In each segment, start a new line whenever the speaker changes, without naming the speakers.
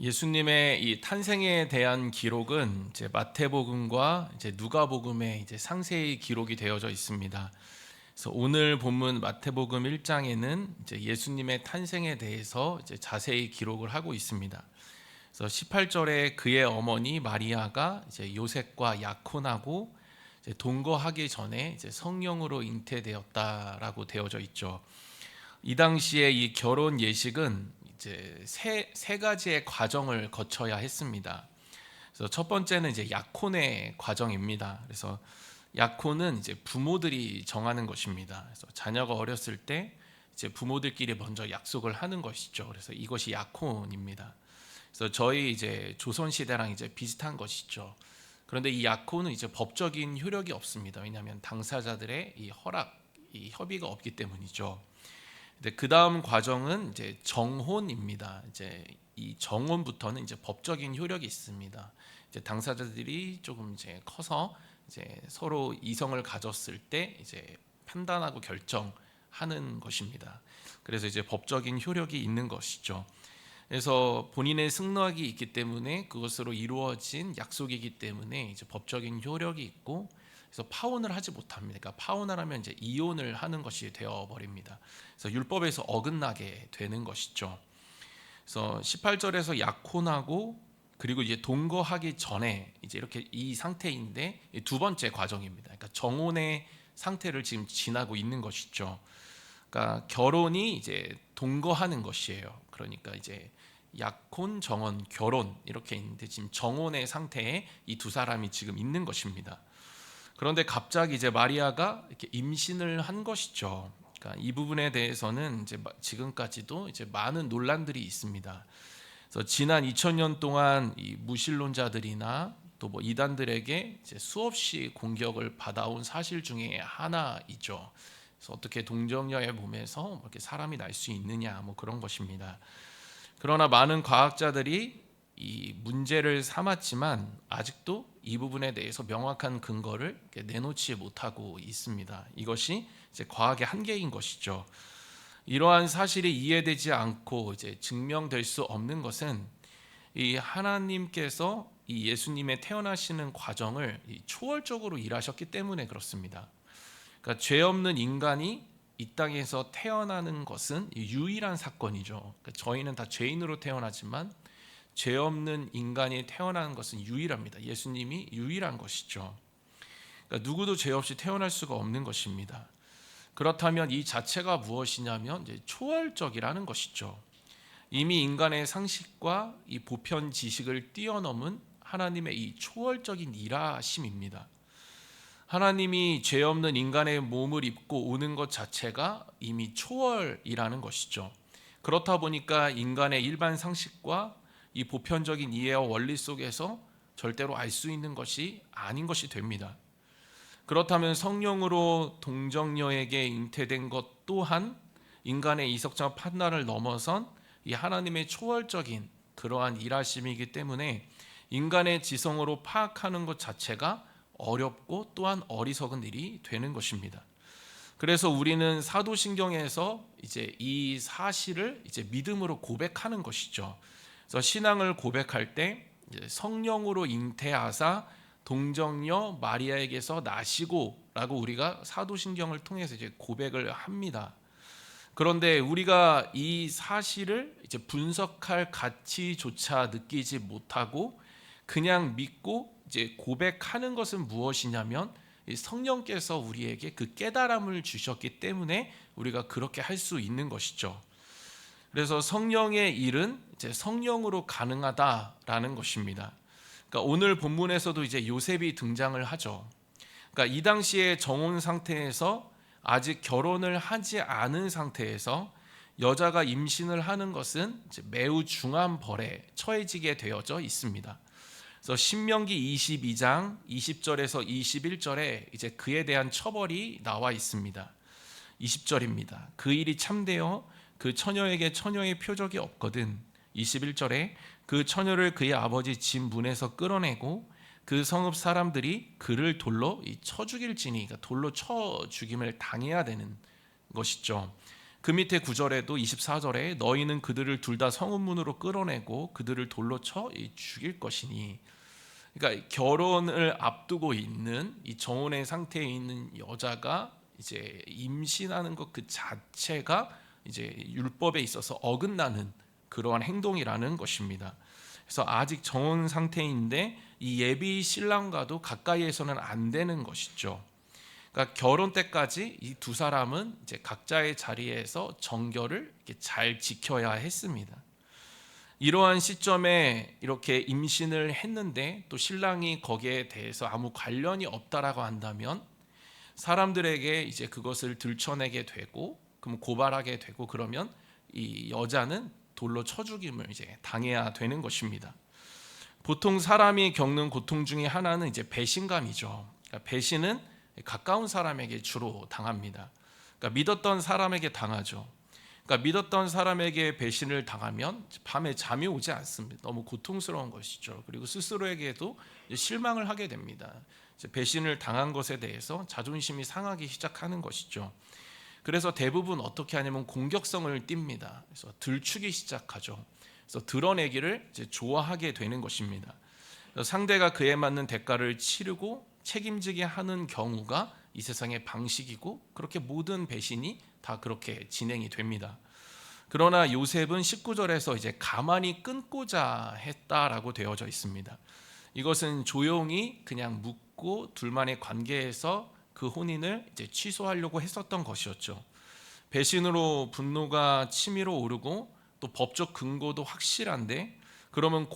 예수님의 이 탄생에 대한 기록은 이제 마태복음과 이제 누가복음에 이제 상세히 기록이 되어져 있습니다. 그래서 오늘 본문 마태복음 1장에는 이제 예수님의 탄생에 대해서 이제 자세히 기록을 하고 있습니다. 그래서 18절에 그의 어머니 마리아가 이제 요셉과 약혼하고 이제 동거하기 전에 이제 성령으로 잉태되었다라고 되어져 있죠. 이 당시에 이 결혼 예식은 이제 세 가지의 과정을 거쳐야 했습니다. 그래서 첫 번째는 이제 약혼의 과정입니다. 그래서 약혼은 이제 부모들이 정하는 것입니다. 그래서 자녀가 어렸을 때 이제 부모들끼리 먼저 약속을 하는 것이죠. 그래서 이것이 약혼입니다. 그래서 저희 이제 조선 시대랑 이제 비슷한 것이죠. 그런데 이 약혼은 이제 법적인 효력이 없습니다. 왜냐하면 당사자들의 이 허락, 이 협의가 없기 때문이죠. 그 다음 과정은 이제 정혼입니다. 이제 이 정혼부터는 이제 법적인 효력이 있습니다. 이제 당사자들이 조금 이제 커서 이제 서로 이성을 가졌을 때 이제 판단하고 결정하는 것입니다. 그래서 이제 법적인 효력이 있는 것이죠. 그래서 본인의 승낙이 있기 때문에 그것으로 이루어진 약속이기 때문에 이제 법적인 효력이 있고, 그래서 파혼을 하지 못합니다. 그러니까 파혼을 하면 이제 이혼을 하는 것이 되어 버립니다. 그래서 율법에서 어긋나게 되는 것이죠. 그래서 18절에서 약혼하고 그리고 이제 동거하기 전에 이제 이렇게 이 상태인데 두 번째 과정입니다. 그러니까 정혼의 상태를 지금 지나고 있는 것이죠. 그러니까 결혼이 이제 동거하는 것이에요. 그러니까 이제 약혼, 정혼, 결혼 이렇게 있는데 지금 정혼의 상태에 이 두 사람이 지금 있는 것입니다. 그런데 갑자기 이제 마리아가 이렇게 임신을 한 것이죠. 그러니까 이 부분에 대해서는 이제 지금까지도 이제 많은 논란들이 있습니다. 그래서 지난 2000년 동안 이 무신론자들이나 또 뭐 이단들에게 이제 수없이 공격을 받아온 사실 중에 하나이죠. 그래서 어떻게 동정녀의 몸에서 이렇게 사람이 날 수 있느냐 뭐 그런 것입니다. 그러나 많은 과학자들이 이 문제를 삼았지만 아직도 이 부분에 대해서 명확한 근거를 내놓지 못하고 있습니다. 이것이 이제 과학의 한계인 것이죠. 이러한 사실이 이해되지 않고 이제 증명될 수 없는 것은 이 하나님께서 이 예수님의 태어나시는 과정을 초월적으로 일하셨기 때문에 그렇습니다. 그러니까 죄 없는 인간이 이 땅에서 태어나는 것은 유일한 사건이죠. 그러니까 저희는 다 죄인으로 태어나지만 죄 없는 인간이 태어나는 것은 유일합니다. 예수님이 유일한 것이죠. 그러니까 누구도 죄 없이 태어날 수가 없는 것입니다. 그렇다면 이 자체가 무엇이냐면 이제 초월적이라는 것이죠. 이미 인간의 상식과 이 보편 지식을 뛰어넘은 하나님의 이 초월적인 일하심입니다. 하나님이 죄 없는 인간의 몸을 입고 오는 것 자체가 이미 초월이라는 것이죠. 그렇다 보니까 인간의 일반 상식과 이 보편적인 이해와 원리 속에서 절대로 알 수 있는 것이 아닌 것이 됩니다. 그렇다면 성령으로 동정녀에게 잉태된 것 또한 인간의 이성적 판단을 넘어선 이 하나님의 초월적인 그러한 일하심이기 때문에 인간의 지성으로 파악하는 것 자체가 어렵고 또한 어리석은 일이 되는 것입니다. 그래서 우리는 사도신경에서 이제 이 사실을 이제 믿음으로 고백하는 것이죠. 그래서 신앙을 고백할 때 이제 성령으로 잉태하사 동정녀 마리아에게서 나시고라고 우리가 사도신경을 통해서 이제 고백을 합니다. 그런데 우리가 이 사실을 이제 분석할 가치조차 느끼지 못하고 그냥 믿고 이제 고백하는 것은 무엇이냐면 성령께서 우리에게 그 깨달음을 주셨기 때문에 우리가 그렇게 할 수 있는 것이죠. 그래서 성령의 일은 이제 성령으로 가능하다라는 것입니다. 그러니까 오늘 본문에서도 이제 요셉이 등장을 하죠. 그러니까 이 당시의 정혼 상태에서 아직 결혼을 하지 않은 상태에서 여자가 임신을 하는 것은 이제 매우 중한 벌에 처해지게 되어져 있습니다. 그래서 신명기 22장 20절에서 21절에 이제 그에 대한 처벌이 나와 있습니다. 20절입니다. 그 일이 참되어 그 처녀에게 처녀의 표적이 없거든. 21절에 그 처녀를 그의 아버지 집 문에서 끌어내고 그 성읍 사람들이 그를 돌로 쳐 죽일지니, 그러니까 돌로 쳐 죽임을 당해야 되는 것이죠. 그 밑에 9절에도 24절에 너희는 그들을 둘 다 성읍문으로 끌어내고 그들을 돌로 쳐 죽일 것이니, 그러니까 결혼을 앞두고 있는 이 정혼의 상태에 있는 여자가 이제 임신하는 것 그 자체가 이제 율법에 있어서 어긋나는 그러한 행동이라는 것입니다. 그래서 아직 정혼 상태인데 이 예비 신랑과도 가까이에서는 안 되는 것이죠. 그러니까 결혼 때까지 이 두 사람은 이제 각자의 자리에서 정결을 이렇게 잘 지켜야 했습니다. 이러한 시점에 이렇게 임신을 했는데 또 신랑이 거기에 대해서 아무 관련이 없다라고 한다면 사람들에게 이제 그것을 들춰내게 되고 그럼 고발하게 되고 그러면 이 여자는 돌로 쳐 죽임을 이제 당해야 되는 것입니다. 보통 사람이 겪는 고통 중에 하나는 이제 배신감이죠. 그러니까 배신은 가까운 사람에게 주로 당합니다. 그러니까 믿었던 사람에게 당하죠. 그러니까 믿었던 사람에게 배신을 당하면 밤에 잠이 오지 않습니다. 너무 고통스러운 것이죠. 그리고 스스로에게도 실망을 하게 됩니다. 배신을 당한 것에 대해서 자존심이 상하기 시작하는 것이죠. 그래서 대부분 어떻게 하냐면 공격성을 띱니다. 그래서 들추기 시작하죠. 그래서 드러내기를 이제 좋아하게 되는 것입니다. 상대가 그에 맞는 대가를 치르고 책임지게 하는 경우가 이 세상의 방식이고 그렇게 모든 배신이 다 그렇게 진행이 됩니다. 그러나 요셉은 19절에서 이제 가만히 끊고자 했다라고 되어져 있습니다. 이것은 조용히 그냥 묻고 둘만의 관계에서 그 혼인을 이제 취소하려고 했었던 것이었죠. 배신으로 분노가 치밀어 오르고 또 법적 근거도 확실한데 그러면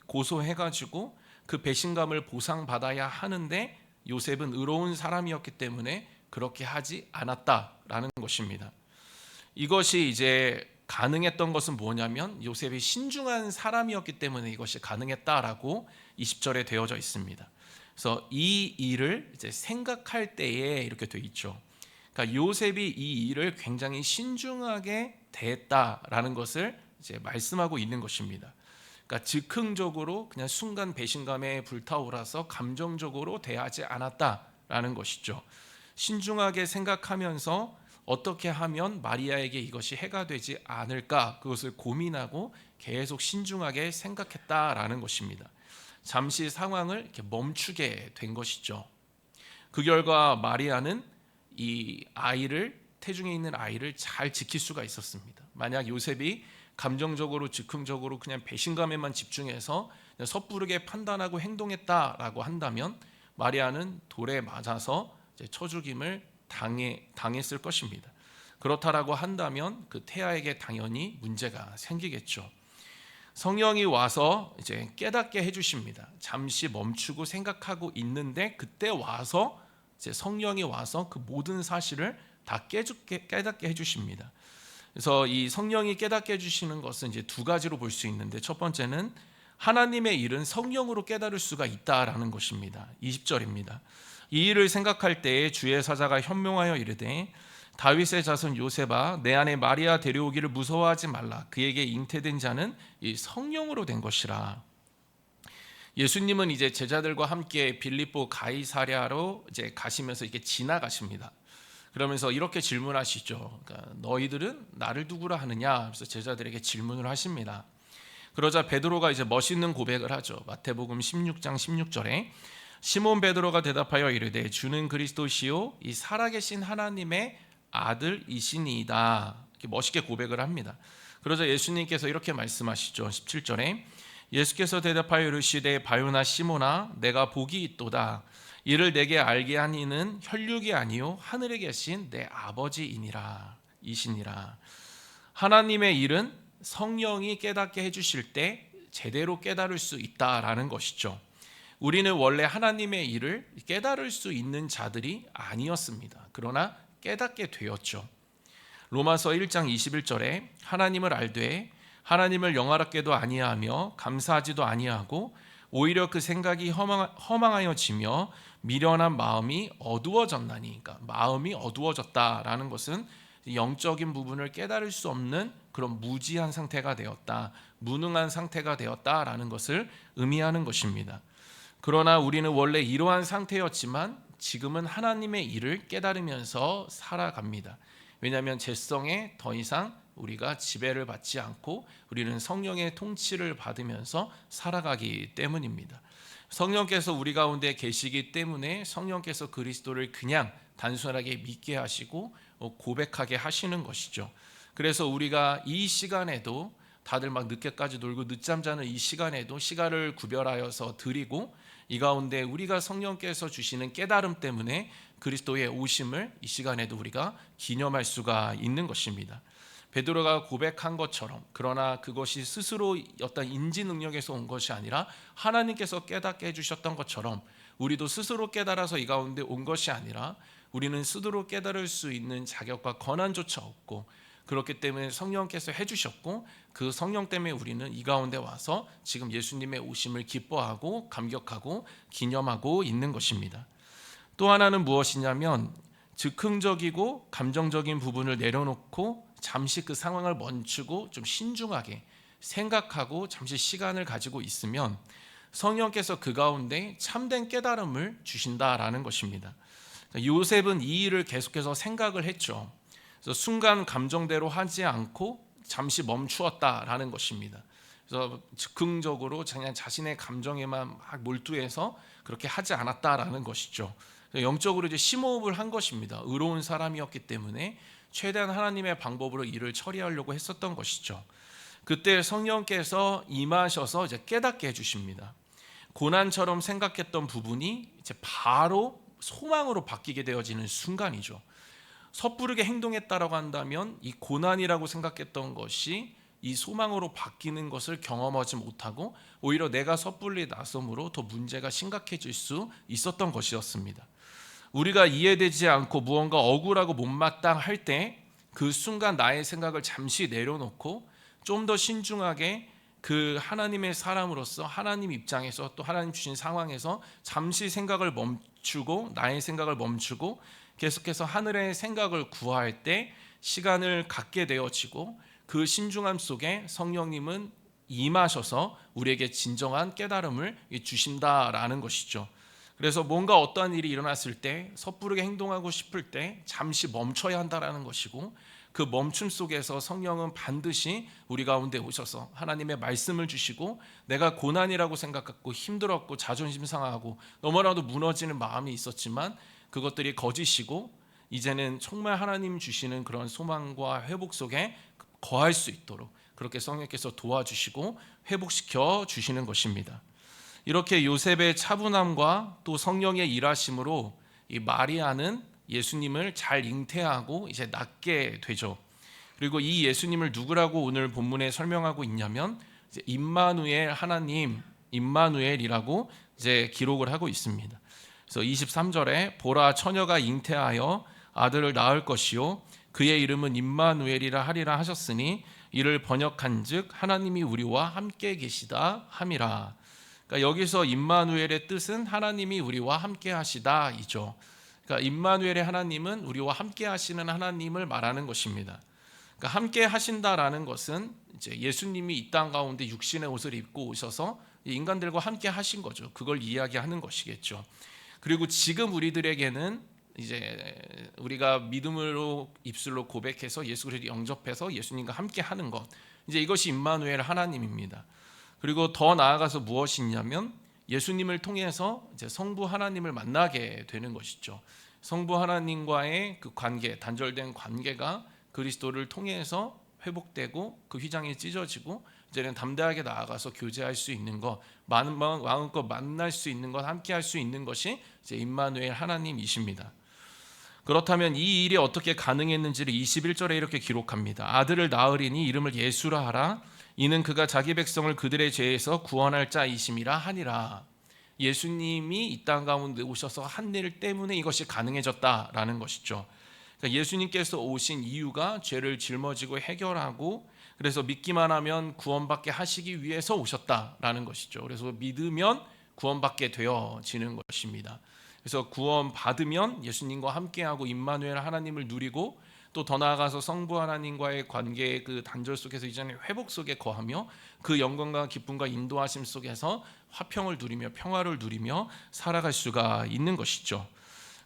고소해가지고 그 배신감을 보상받아야 하는데 요셉은 의로운 사람이었기 때문에 그렇게 하지 않았다라는 것입니다. 이것이 이제 가능했던 것은 뭐냐면 요셉이 신중한 사람이었기 때문에 이것이 가능했다라고 20절에 되어져 있습니다. 그래서 이 일을 이제 생각할 때에 이렇게 되어 있죠. 그러니까 요셉이 이 일을 굉장히 신중하게 대했다라는 것을 이제 말씀하고 있는 것입니다. 그러니까 즉흥적으로 그냥 순간 배신감에 불타오라서 감정적으로 대하지 않았다라는 것이죠. 신중하게 생각하면서 어떻게 하면 마리아에게 이것이 해가 되지 않을까 그것을 고민하고 계속 신중하게 생각했다라는 것입니다. 잠시 상황을 이렇게 멈추게 된 것이죠. 그 결과 마리아는 이 아이를 태중에 있는 아이를 잘 지킬 수가 있었습니다. 만약 요셉이 감정적으로 즉흥적으로 그냥 배신감에만 집중해서 그냥 섣부르게 판단하고 행동했다라고 한다면 마리아는 돌에 맞아서 이제 쳐죽임을 당했을 것입니다. 그렇다라고 한다면 그 태아에게 당연히 문제가 생기겠죠. 성령이 와서 이제 깨닫게 해주십니다. 잠시 멈추고 생각하고 있는데 그때 와서 이제 성령이 와서 그 모든 사실을 다 깨닫게 해주십니다. 그래서 이 성령이 깨닫게 해주시는 것은 이제 두 가지로 볼 수 있는데 첫 번째는 하나님의 일은 성령으로 깨달을 수가 있다라는 것입니다. 20절입니다. 이 일을 생각할 때에 주의 사자가 현명하여 이르되 다윗의 자손 요셉아 내 안에 마리아 데려오기를 무서워하지 말라. 그에게 잉태된 자는 이 성령으로 된 것이라. 예수님은 이제 제자들과 함께 빌립보 가이사랴로 이제 가시면서 이렇게 지나가십니다. 그러면서 이렇게 질문하시죠. 그러니까 너희들은 나를 누구라 하느냐? 그래서 제자들에게 질문을 하십니다. 그러자 베드로가 이제 멋있는 고백을 하죠. 마태복음 16장 16절에 시몬 베드로가 대답하여 이르되 주는 그리스도시요 이 살아계신 하나님의 아들이시니이다. 이렇게 멋있게 고백을 합니다. 그러자 예수님께서 이렇게 말씀하시죠. 17절에 예수께서 대답하여 이르시되 바요나 시몬아 내가 복이 있도다. 이를 내게 알게 한 이는 혈육이 아니요 하늘에 계신 내 아버지이니라 이시니라. 하나님의 일은 성령이 깨닫게 해주실 때 제대로 깨달을 수 있다라는 것이죠. 우리는 원래 하나님의 일을 깨달을 수 있는 자들이 아니었습니다. 그러나 깨닫게 되었죠. 로마서 1장 21절에 하나님을 알되 하나님을 영화롭게도 아니하며 감사하지도 아니하고 오히려 그 생각이 허망하여지며 미련한 마음이 어두워졌나니, 그러니까 마음이 어두워졌다라는 것은 영적인 부분을 깨달을 수 없는 그런 무지한 상태가 되었다, 무능한 상태가 되었다라는 것을 의미하는 것입니다. 그러나 우리는 원래 이러한 상태였지만 지금은 하나님의 일을 깨달으면서 살아갑니다. 왜냐하면 죄성에 더 이상 우리가 지배를 받지 않고 우리는 성령의 통치를 받으면서 살아가기 때문입니다. 성령께서 우리 가운데 계시기 때문에 성령께서 그리스도를 그냥 단순하게 믿게 하시고 고백하게 하시는 것이죠. 그래서 우리가 이 시간에도 다들 막 늦게까지 놀고 늦잠 자는 이 시간에도 시간을 구별하여서 드리고, 이 가운데 우리가 성령께서 주시는 깨달음 때문에 그리스도의 오심을 이 시간에도 우리가 기념할 수가 있는 것입니다. 베드로가 고백한 것처럼, 그러나 그것이 스스로 어떤 인지 능력에서 온 것이 아니라 하나님께서 깨닫게 해주셨던 것처럼, 우리도 스스로 깨달아서 이 가운데 온 것이 아니라 우리는 스스로 깨달을 수 있는 자격과 권한조차 없고, 그렇기 때문에 성령께서 해주셨고, 그 성령 때문에 우리는 이 가운데 와서 지금 예수님의 오심을 기뻐하고 감격하고 기념하고 있는 것입니다. 또 하나는 무엇이냐면, 즉흥적이고 감정적인 부분을 내려놓고 잠시 그 상황을 멈추고 좀 신중하게 생각하고 잠시 시간을 가지고 있으면 성령께서 그 가운데 참된 깨달음을 주신다라는 것입니다. 요셉은 이 일을 계속해서 생각을 했죠. 그래서 순간 감정대로 하지 않고 잠시 멈추었다라는 것입니다. 그래서 즉흥적으로 그냥 자신의 감정에만 막 몰두해서 그렇게 하지 않았다라는 것이죠. 영적으로 이제 심호흡을 한 것입니다. 의로운 사람이었기 때문에 최대한 하나님의 방법으로 일을 처리하려고 했었던 것이죠. 그때 성령께서 임하셔서 이제 깨닫게 해주십니다. 고난처럼 생각했던 부분이 이제 바로 소망으로 바뀌게 되어지는 순간이죠. 섣부르게 행동했다라고 한다면 이 고난이라고 생각했던 것이 이 소망으로 바뀌는 것을 경험하지 못하고 오히려 내가 섣불리 나섬으로 더 문제가 심각해질 수 있었던 것이었습니다. 우리가 이해되지 않고 무언가 억울하고 못마땅할 때 그 순간 나의 생각을 잠시 내려놓고 좀 더 신중하게 그 하나님의 사람으로서 하나님 입장에서 또 하나님 주신 상황에서 잠시 생각을 멈추고 나의 생각을 멈추고 계속해서 하늘의 생각을 구할 때 시간을 갖게 되어지고, 그 신중함 속에 성령님은 임하셔서 우리에게 진정한 깨달음을 주신다라는 것이죠. 그래서 뭔가 어떠한 일이 일어났을 때 섣부르게 행동하고 싶을 때 잠시 멈춰야 한다라는 것이고, 그 멈춤 속에서 성령은 반드시 우리 가운데 오셔서 하나님의 말씀을 주시고, 내가 고난이라고 생각했고 힘들었고 자존심 상하고 너무나도 무너지는 마음이 있었지만 그것들이 거짓이고 이제는 정말 하나님 주시는 그런 소망과 회복 속에 거할 수 있도록 그렇게 성령께서 도와주시고 회복시켜 주시는 것입니다. 이렇게 요셉의 차분함과 또 성령의 일하심으로 이 마리아는 예수님을 잘 잉태하고 이제 낳게 되죠. 그리고 이 예수님을 누구라고 오늘 본문에 설명하고 있냐면 이제 임마누엘, 하나님 임마누엘이라고 이제 기록을 하고 있습니다. 그래서 23절에 보라 처녀가 잉태하여 아들을 낳을 것이요 그의 이름은 임마누엘이라 하리라 하셨으니 이를 번역한즉 하나님이 우리와 함께 계시다 함이라. 그러니까 여기서 임마누엘의 뜻은 하나님이 우리와 함께 하시다이죠. 그러니까 임마누엘의 하나님은 우리와 함께 하시는 하나님을 말하는 것입니다. 그러니까 함께 하신다라는 것은 이제 예수님이 이 땅 가운데 육신의 옷을 입고 오셔서 인간들과 함께 하신 거죠. 그걸 이야기하는 것이겠죠. 그리고 지금 우리들에게는 이제 우리가 믿음으로 입술로 고백해서 예수 그리스도를 영접해서 예수님과 함께 하는 것, 이제 이것이 임마누엘 하나님입니다. 그리고 더 나아가서 무엇이 있냐면 예수님을 통해서 이제 성부 하나님을 만나게 되는 것이죠. 성부 하나님과의 그 관계, 단절된 관계가 그리스도를 통해서 회복되고 그 휘장이 찢어지고 이제는 담대하게 나아가서 교제할 수 있는 것, 마음껏 만날 수 있는 것, 함께할 수 있는 것이 이제 임마누엘 하나님이십니다. 그렇다면 이 일이 어떻게 가능했는지를 21절에 이렇게 기록합니다. 아들을 낳으리니 이름을 예수라 하라. 이는 그가 자기 백성을 그들의 죄에서 구원할 자이심이라 하니라. 예수님이 이 땅 가운데 오셔서 한 일 때문에 이것이 가능해졌다라는 것이죠. 그러니까 예수님께서 오신 이유가 죄를 짊어지고 해결하고 그래서 믿기만 하면 구원받게 하시기 위해서 오셨다라는 것이죠. 그래서 믿으면 구원받게 되어지는 것입니다. 그래서 구원받으면 예수님과 함께하고 임마누엘 하나님을 누리고 또 더 나아가서 성부 하나님과의 관계의 그 단절 속에서 이전에 회복 속에 거하며 그 영광과 기쁨과 인도하심 속에서 화평을 누리며 평화를 누리며 살아갈 수가 있는 것이죠.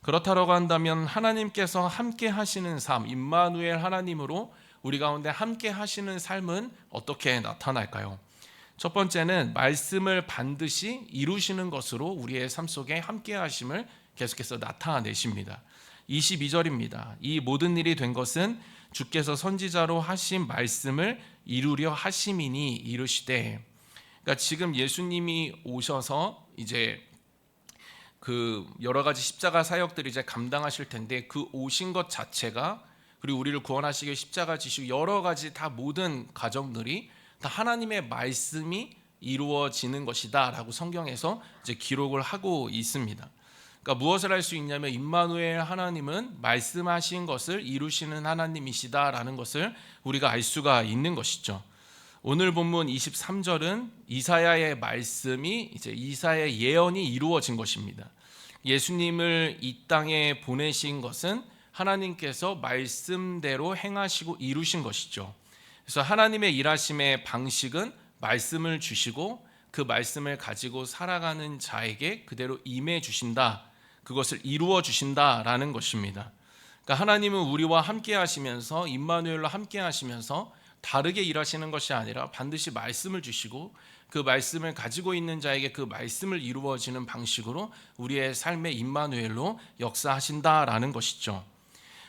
그렇다라고 한다면 하나님께서 함께 하시는 삶, 임마누엘 하나님으로 우리 가운데 함께 하시는 삶은 어떻게 나타날까요? 첫 번째는 말씀을 반드시 이루시는 것으로 우리의 삶 속에 함께 하심을 계속해서 나타내십니다. 22절입니다. 이 모든 일이 된 것은 주께서 선지자로 하신 말씀을 이루려 하심이니 이르시되. 그러니까 지금 예수님이 오셔서 이제 그 여러 가지 십자가 사역들을 이제 감당하실 텐데, 그 오신 것 자체가, 그리고 우리를 구원하시기 위해 십자가 지시고 여러 가지 다 모든 과정들이 다 하나님의 말씀이 이루어지는 것이다라고 성경에서 이제 기록을 하고 있습니다. 그러니까 무엇을 할 수 있냐면 임마누엘 하나님은 말씀하신 것을 이루시는 하나님이시다라는 것을 우리가 알 수가 있는 것이죠. 오늘 본문 23절은 이사야의 말씀이 이제 이사야의 예언이 이루어진 것입니다. 예수님을 이 땅에 보내신 것은 하나님께서 말씀대로 행하시고 이루신 것이죠. 그래서 하나님의 일하심의 방식은 말씀을 주시고 그 말씀을 가지고 살아가는 자에게 그대로 임해 주신다, 그것을 이루어 주신다라는 것입니다. 그러니까 하나님은 우리와 함께 하시면서, 임마누엘로 함께 하시면서 다르게 일하시는 것이 아니라 반드시 말씀을 주시고 그 말씀을 가지고 있는 자에게 그 말씀을 이루어지는 방식으로 우리의 삶의 임마누엘로 역사하신다라는 것이죠.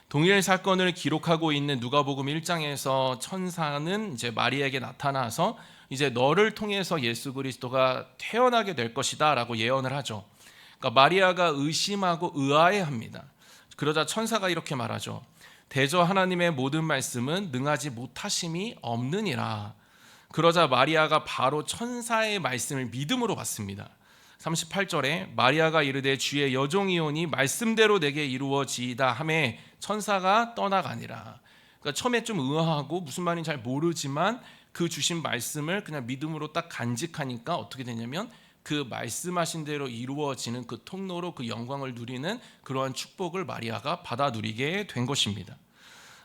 동일 사건을 기록하고 있는 누가복음 1장에서 천사는 이제 마리아에게 나타나서 이제 너를 통해서 예수 그리스도가 태어나게 될 것이다라고 예언을 하죠. 그러니까 마리아가 의심하고 의아해합니다. 그러자 천사가 이렇게 말하죠. 대저 하나님의 모든 말씀은 능하지 못하심이 없느니라. 그러자 마리아가 바로 천사의 말씀을 믿음으로 받습니다. 38절에 마리아가 이르되 주의 여종이오니 말씀대로 내게 이루어지이다 하매 천사가 떠나가니라. 그러니까 처음에 좀 의아하고 무슨 말인지 잘 모르지만 그 주신 말씀을 그냥 믿음으로 딱 간직하니까 어떻게 되냐면 그 말씀하신 대로 이루어지는 그 통로로 그 영광을 누리는 그러한 축복을 마리아가 받아 누리게 된 것입니다.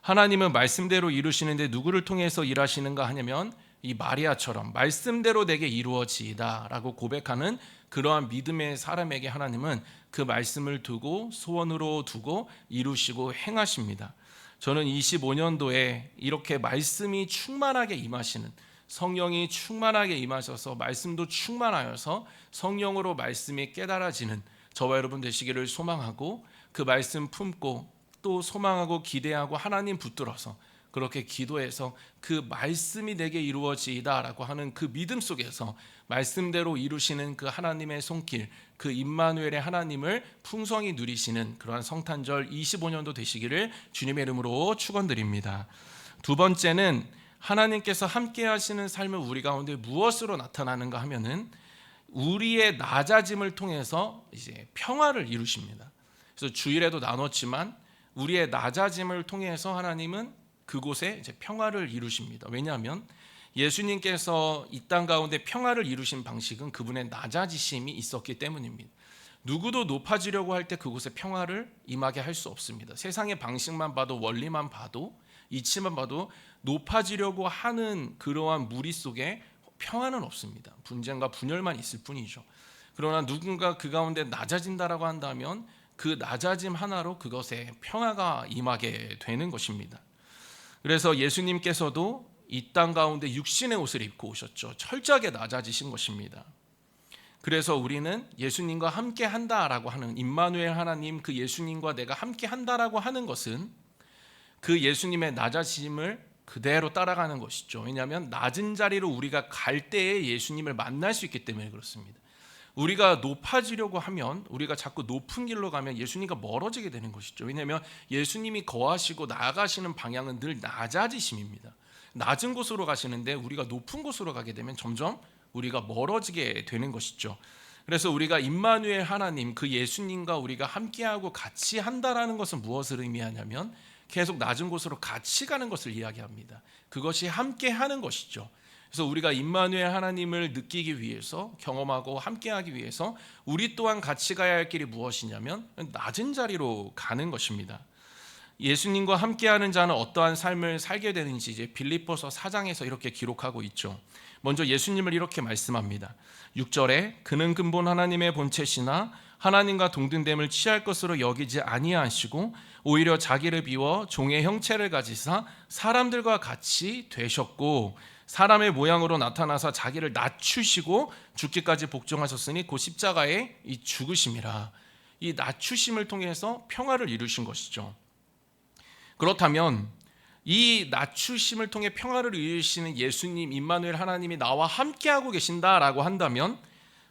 하나님은 말씀대로 이루시는데 누구를 통해서 일하시는가 하냐면 이 마리아처럼 말씀대로 내게 이루어지이다 라고 고백하는 그러한 믿음의 사람에게 하나님은 그 말씀을 두고 소원으로 두고 이루시고 행하십니다. 저는 25년도에 이렇게 말씀이 충만하게 임하시는, 성령이 충만하게 임하셔서 말씀도 충만하여서 성령으로 말씀이 깨달아지는 저와 여러분 되시기를 소망하고, 그 말씀 품고 또 소망하고 기대하고 하나님 붙들어서 그렇게 기도해서 그 말씀이 내게 이루어지이다 라고 하는 그 믿음 속에서 말씀대로 이루시는 그 하나님의 손길, 그 임마누엘의 하나님을 풍성히 누리시는 그러한 성탄절 25년도 되시기를 주님의 이름으로 축원드립니다. 두 번째는 하나님께서 함께 하시는 삶은 우리 가운데 무엇으로 나타나는가 하면은 우리의 낮아짐을 통해서 이제 평화를 이루십니다. 그래서 주일에도 나눴지만 우리의 낮아짐을 통해서 하나님은 그곳에 이제 평화를 이루십니다. 왜냐하면 예수님께서 이 땅 가운데 평화를 이루신 방식은 그분의 낮아지심이 있었기 때문입니다. 누구도 높아지려고 할 때 그곳에 평화를 임하게 할 수 없습니다. 세상의 방식만 봐도, 원리만 봐도, 이치만 봐도 높아지려고 하는 그러한 무리 속에 평화는 없습니다. 분쟁과 분열만 있을 뿐이죠. 그러나 누군가 그 가운데 낮아진다라고 한다면 그 낮아짐 하나로 그것에 평화가 임하게 되는 것입니다. 그래서 예수님께서도 이 땅 가운데 육신의 옷을 입고 오셨죠. 철저하게 낮아지신 것입니다. 그래서 우리는 예수님과 함께 한다라고 하는, 임마누엘 하나님 그 예수님과 내가 함께 한다라고 하는 것은 그 예수님의 낮아짐을 그대로 따라가는 것이죠. 왜냐하면 낮은 자리로 우리가 갈 때에 예수님을 만날 수 있기 때문에 그렇습니다. 우리가 높아지려고 하면, 우리가 자꾸 높은 길로 가면 예수님과 멀어지게 되는 것이죠. 왜냐하면 예수님이 거하시고 나아가시는 방향은 늘 낮아지심입니다. 낮은 곳으로 가시는데 우리가 높은 곳으로 가게 되면 점점 우리가 멀어지게 되는 것이죠. 그래서 우리가 임마누엘 하나님 그 예수님과 우리가 함께하고 같이 한다라는 것은 무엇을 의미하냐면 계속 낮은 곳으로 같이 가는 것을 이야기합니다. 그것이 함께하는 것이죠. 그래서 우리가 임마누엘 하나님을 느끼기 위해서, 경험하고 함께하기 위해서 우리 또한 같이 가야 할 길이 무엇이냐면 낮은 자리로 가는 것입니다. 예수님과 함께하는 자는 어떠한 삶을 살게 되는지 이제 빌립보서 4장에서 이렇게 기록하고 있죠. 먼저 예수님을 이렇게 말씀합니다. 6절에 그는 근본 하나님의 본체시나 하나님과 동등됨을 취할 것으로 여기지 아니하시고 오히려 자기를 비워 종의 형체를 가지사 사람들과 같이 되셨고 사람의 모양으로 나타나사 자기를 낮추시고 죽기까지 복종하셨으니 곧 십자가에 이 죽으심이라. 이 낮추심을 통해서 평화를 이루신 것이죠. 그렇다면 이 낮추심을 통해 평화를 이루시는 예수님, 임마누엘 하나님이 나와 함께하고 계신다라고 한다면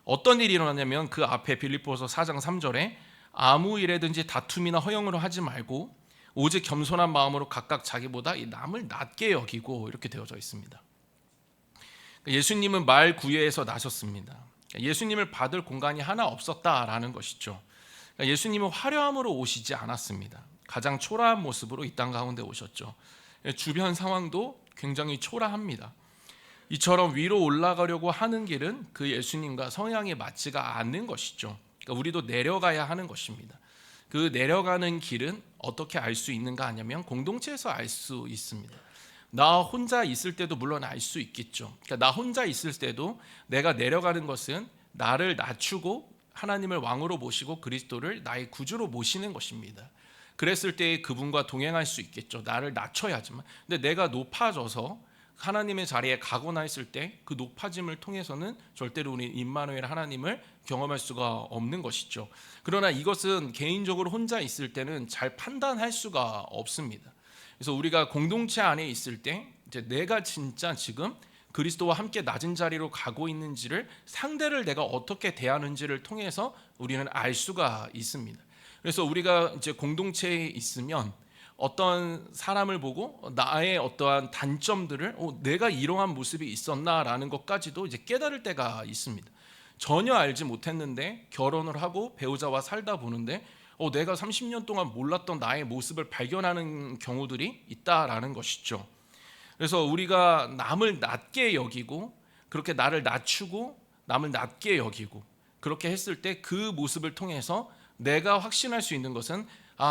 어떤 일이 일어나냐면 그 앞에 빌립보서 4장 3절에 아무 일에든지 다툼이나 허영으로 하지 말고 오직 겸손한 마음으로 각각 자기보다 이 남을 낮게 여기고 이렇게 되어져 있습니다. 예수님은 말 구유에서 나셨습니다. 예수님을 받을 공간이 하나 없었다라는 것이죠. 예수님은 화려함으로 오시지 않았습니다. 가장 초라한 모습으로 이 땅 가운데 오셨죠. 주변 상황도 굉장히 초라합니다. 이처럼 위로 올라가려고 하는 길은 그 예수님과 성향에 맞지가 않는 것이죠. 그러니까 우리도 내려가야 하는 것입니다. 그 내려가는 길은 어떻게 알 수 있는가 하냐면 공동체에서 알 수 있습니다. 나 혼자 있을 때도 물론 알 수 있겠죠. 그러니까 나 혼자 있을 때도 내가 내려가는 것은 나를 낮추고 하나님을 왕으로 모시고 그리스도를 나의 구주로 모시는 것입니다. 그랬을 때 그분과 동행할 수 있겠죠. 나를 낮춰야지만. 근데 내가 높아져서 하나님의 자리에 가거나 했을 때 그 높아짐을 통해서는 절대로 우리 임마누엘 하나님을 경험할 수가 없는 것이죠. 그러나 이것은 개인적으로 혼자 있을 때는 잘 판단할 수가 없습니다. 그래서 우리가 공동체 안에 있을 때 이제 내가 진짜 지금 그리스도와 함께 낮은 자리로 가고 있는지를 상대를 내가 어떻게 대하는지를 통해서 우리는 알 수가 있습니다. 그래서 우리가 이제 공동체에 있으면 어떤 사람을 보고 나의 어떠한 단점들을 내가 이러한 모습이 있었나라는 것까지도 이제 깨달을 때가 있습니다. 전혀 알지 못했는데 결혼을 하고 배우자와 살다 보는데 내가 30년 동안 몰랐던 나의 모습을 발견하는 경우들이 있다라는 것이죠. 그래서 우리가 남을 낮게 여기고 그렇게 나를 낮추고 남을 낮게 여기고 그렇게 했을 때 그 모습을 통해서 내가 확신할 수 있는 것은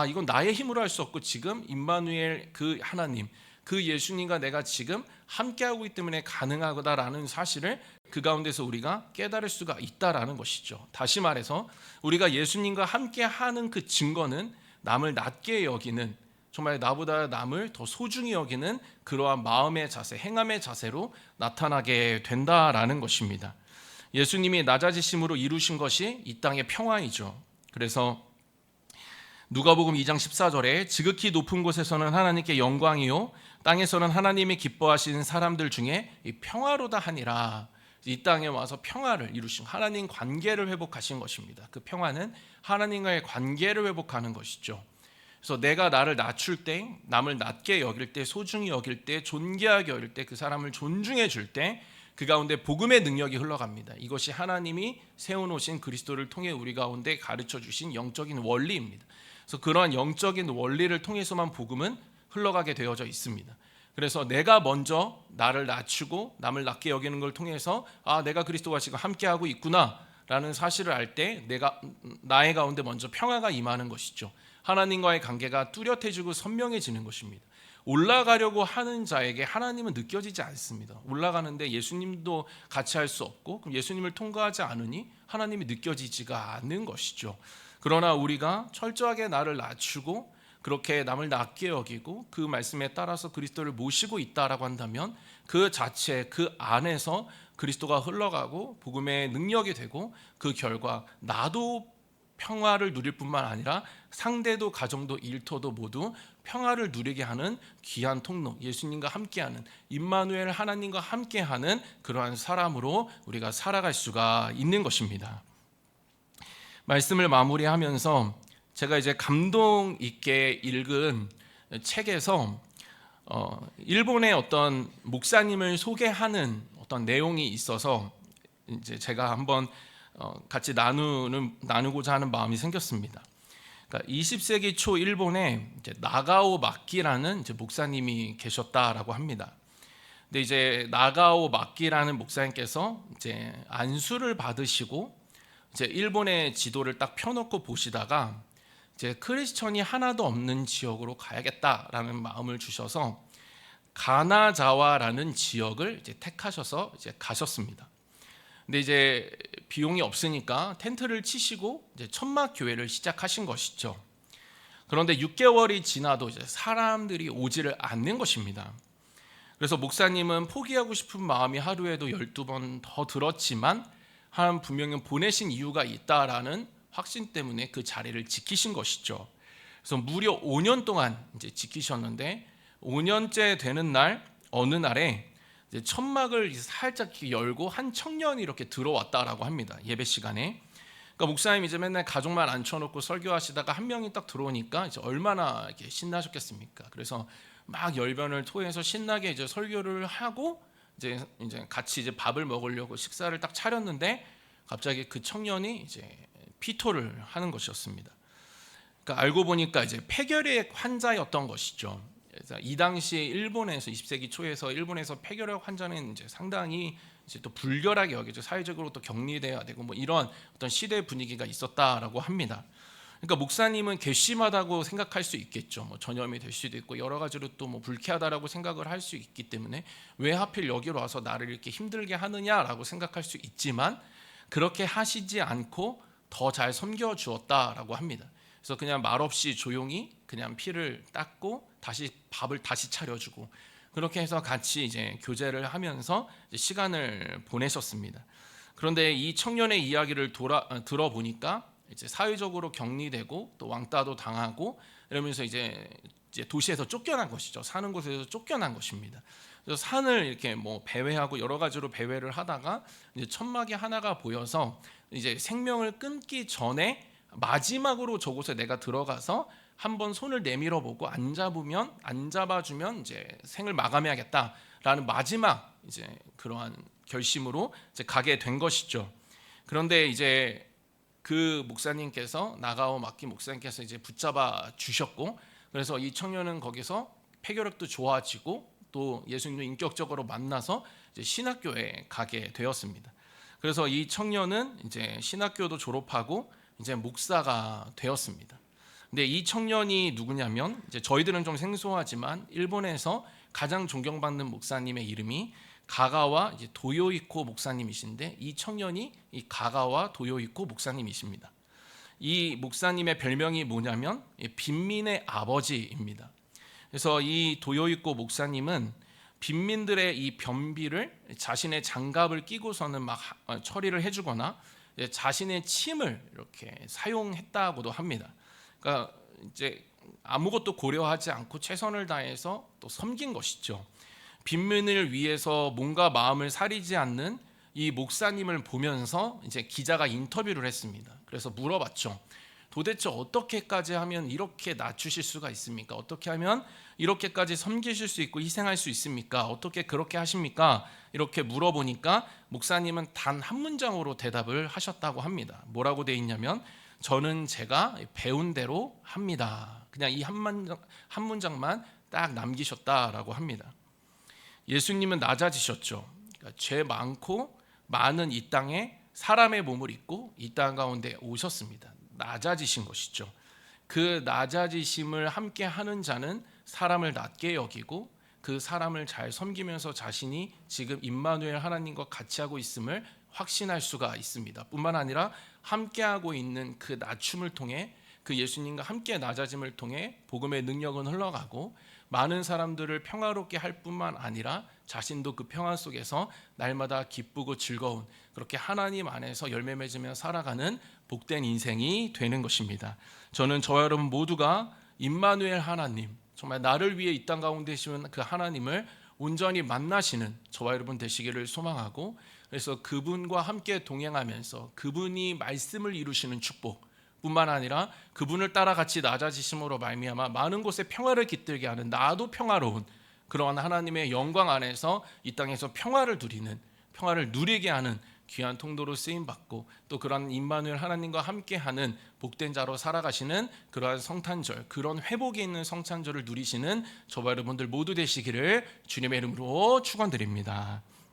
이건 나의 힘으로 할 수 없고 지금 임마누엘 그 하나님 그 예수님과 내가 지금 함께하고 있기 때문에 가능하다라는 사실을 그 가운데서 우리가 깨달을 수가 있다라는 것이죠. 다시 말해서 우리가 예수님과 함께하는 그 증거는 남을 낮게 여기는 정말 나보다 남을 더 소중히 여기는 그러한 마음의 자세, 행함의 자세로 나타나게 된다라는 것입니다. 예수님이 낮아지심으로 이루신 것이 이 땅의 평화이죠. 그래서 누가복음 2장 14절에 지극히 높은 곳에서는 하나님께 영광이요 땅에서는 하나님이 기뻐하시는 사람들 중에 평화로다 하니라. 이 땅에 와서 평화를 이루신 하나님 관계를 회복하신 것입니다. 그 평화는 하나님과의 관계를 회복하는 것이죠. 그래서 내가 나를 낮출 때, 남을 낮게 여길 때, 소중히 여길 때, 존귀하게 여길 때, 그 사람을 존중해 줄 때 그 가운데 복음의 능력이 흘러갑니다. 이것이 하나님이 세워놓으신 그리스도를 통해 우리 가운데 가르쳐 주신 영적인 원리입니다. 그래서 그러한 영적인 원리를 통해서만 복음은 흘러가게 되어져 있습니다. 그래서 내가 먼저 나를 낮추고 남을 낮게 여기는 걸 통해서 내가 그리스도와 지금 함께하고 있구나라는 사실을 알 때 내가 나의 가운데 먼저 평화가 임하는 것이죠. 하나님과의 관계가 뚜렷해지고 선명해지는 것입니다. 올라가려고 하는 자에게 하나님은 느껴지지 않습니다. 올라가는데 예수님도 같이 할 수 없고 그럼 예수님을 통과하지 않으니 하나님이 느껴지지가 않는 것이죠. 그러나 우리가 철저하게 나를 낮추고 그렇게 남을 낮게 여기고 그 말씀에 따라서 그리스도를 모시고 있다라고 한다면 그 자체 그 안에서 그리스도가 흘러가고 복음의 능력이 되고 그 결과 나도 평화를 누릴 뿐만 아니라 상대도 가정도 일터도 모두 평화를 누리게 하는 귀한 통로, 예수님과 함께하는 임마누엘 하나님과 함께하는 그러한 사람으로 우리가 살아갈 수가 있는 것입니다. 말씀을 마무리하면서 제가 이제 감동 있게 읽은 책에서 일본의 어떤 목사님을 소개하는 어떤 내용이 있어서 이제 제가 한번 같이 나누고자 하는 마음이 생겼습니다. 그러니까 20세기 초 일본에 이제 나가오 마키라는 이제 목사님이 계셨다라고 합니다. 근데 이제 나가오 마키라는 목사님께서 이제 안수를 받으시고 이제 일본의 지도를 딱 펴놓고 보시다가 이제 크리스천이 하나도 없는 지역으로 가야겠다라는 마음을 주셔서 가나자와라는 지역을 이제 택하셔서 이제 가셨습니다. 근데 이제 비용이 없으니까 텐트를 치시고 이제 천막 교회를 시작하신 것이죠. 그런데 6개월이 지나도 이제 사람들이 오지를 않는 것입니다. 그래서 목사님은 포기하고 싶은 마음이 하루에도 12번 더 들었지만 하나님 분명히 보내신 이유가 있다라는 확신 때문에 그 자리를 지키신 것이죠. 그래서 무려 5년 동안 이제 지키셨는데 5년째 되는 날 어느 날에 이제 천막을 살짝 열고 한 청년이 이렇게 들어왔다라고 합니다. 예배 시간에. 그러니까 목사님 이제 맨날 가족만 앉혀놓고 설교하시다가 한 명이 딱 들어오니까 이제 얼마나 이렇게 신나셨겠습니까? 그래서 막 열변을 토해서 신나게 이제 설교를 하고 이제 같이 이제 밥을 먹으려고 식사를 딱 차렸는데 갑자기 그 청년이 이제 피토를 하는 것이었습니다. 그러니까 알고 보니까 이제 폐결핵 환자였던 것이죠. 그래서 이 당시에 일본에서 20세기 초에서 일본에서 폐결핵 환자는 이제 상당히 이제 또 불결하게 여기죠. 사회적으로 또 격리돼야 되고 뭐 이런 어떤 시대 분위기가 있었다라고 합니다. 그러니까 목사님은 괘씸하다고 생각할 수 있겠죠. 뭐 전염이 될 수도 있고 여러 가지로 또 뭐 불쾌하다라고 생각을 할 수 있기 때문에 왜 하필 여기로 와서 나를 이렇게 힘들게 하느냐라고 생각할 수 있지만 그렇게 하시지 않고 더 잘 섬겨 주었다라고 합니다. 그래서 그냥 말없이 조용히 그냥 피를 닦고 다시 밥을 다시 차려주고 그렇게 해서 같이 이제 교제를 하면서 이제 시간을 보내셨습니다. 그런데 이 청년의 이야기를 들어보니까 이제 사회적으로 격리되고 또 왕따도 당하고 이러면서 이제 도시에서 쫓겨난 것이죠. 사는 곳에서 쫓겨난 것입니다. 그래서 산을 이렇게 뭐 배회하고 여러 가지로 배회를 하다가 이제 천막이 하나가 보여서 이제 생명을 끊기 전에 마지막으로 저곳에 내가 들어가서 한번 손을 내밀어 보고 안 잡아주면 이제 생을 마감해야겠다라는 마지막 이제 그러한 결심으로 이제 가게 된 것이죠. 그런데 이제 그 목사님께서 나가오 마키 목사님께서 이제 붙잡아 주셨고 그래서 이 청년은 거기서 폐결핵도 좋아지고 또 예수님을 인격적으로 만나서 이제 신학교에 가게 되었습니다. 그래서 이 청년은 이제 신학교도 졸업하고 이제 목사가 되었습니다. 근데 이 청년이 누구냐면 이제 저희들은 좀 생소하지만 일본에서 가장 존경받는 목사님의 이름이 가가와 이제 도요이코 목사님이신데 이 청년이 이 가가와 도요이코 목사님이십니다. 이 목사님의 별명이 뭐냐면 빈민의 아버지입니다. 그래서 이 도요이코 목사님은 빈민들의 이 변비를 자신의 장갑을 끼고서는 막 처리를 해주거나 자신의 침을 이렇게 사용했다고도 합니다. 그러니까 이제 아무것도 고려하지 않고 최선을 다해서 또 섬긴 것이죠. 빈민을 위해서 몸과 마음을 사리지 않는 이 목사님을 보면서 이제 기자가 인터뷰를 했습니다. 그래서 물어봤죠. 도대체 어떻게까지 하면 이렇게 낮추실 수가 있습니까? 어떻게 하면 이렇게까지 섬기실 수 있고 희생할 수 있습니까? 어떻게 그렇게 하십니까? 이렇게 물어보니까 목사님은 단 한 문장으로 대답을 하셨다고 합니다. 뭐라고 돼 있냐면 저는 제가 배운 대로 합니다. 그냥 이 한 문장만 딱 남기셨다라고 합니다. 예수님은 낮아지셨죠. 그러니까 죄 많고 많은 이 땅에 사람의 몸을 입고 이 땅 가운데 오셨습니다. 낮아지신 것이죠. 그 낮아지심을 함께 하는 자는 사람을 낮게 여기고 그 사람을 잘 섬기면서 자신이 지금 임마누엘 하나님과 같이 하고 있음을 확신할 수가 있습니다. 뿐만 아니라 함께하고 있는 그 낮춤을 통해 그 예수님과 함께 낮아짐을 통해 복음의 능력은 흘러가고 많은 사람들을 평화롭게 할 뿐만 아니라 자신도 그 평화 속에서 날마다 기쁘고 즐거운 그렇게 하나님 안에서 열매 맺으며 살아가는 복된 인생이 되는 것입니다. 저는 저와 여러분 모두가 임마누엘 하나님, 정말 나를 위해 이 땅 가운데 계시는 그 하나님을 온전히 만나시는 저와 여러분 되시기를 소망하고 그래서 그분과 함께 동행하면서 그분이 말씀을 이루시는 축복 뿐만 아니라 그분을 따라 같이 낮아지심으로 말미암아 많은 곳에 평화를 깃들게 하는 나도 평화로운 그러한 하나님의 영광 안에서 이 땅에서 평화를 누리게 하는 귀한 통로로 쓰임 받고 또 그런 임마누엘 하나님과 함께하는 복된 자로 살아가시는 그러한 성탄절, 그런 회복이 있는 성탄절을 누리시는 저와 여러분들 모두 되시기를 주님의 이름으로 축원드립니다.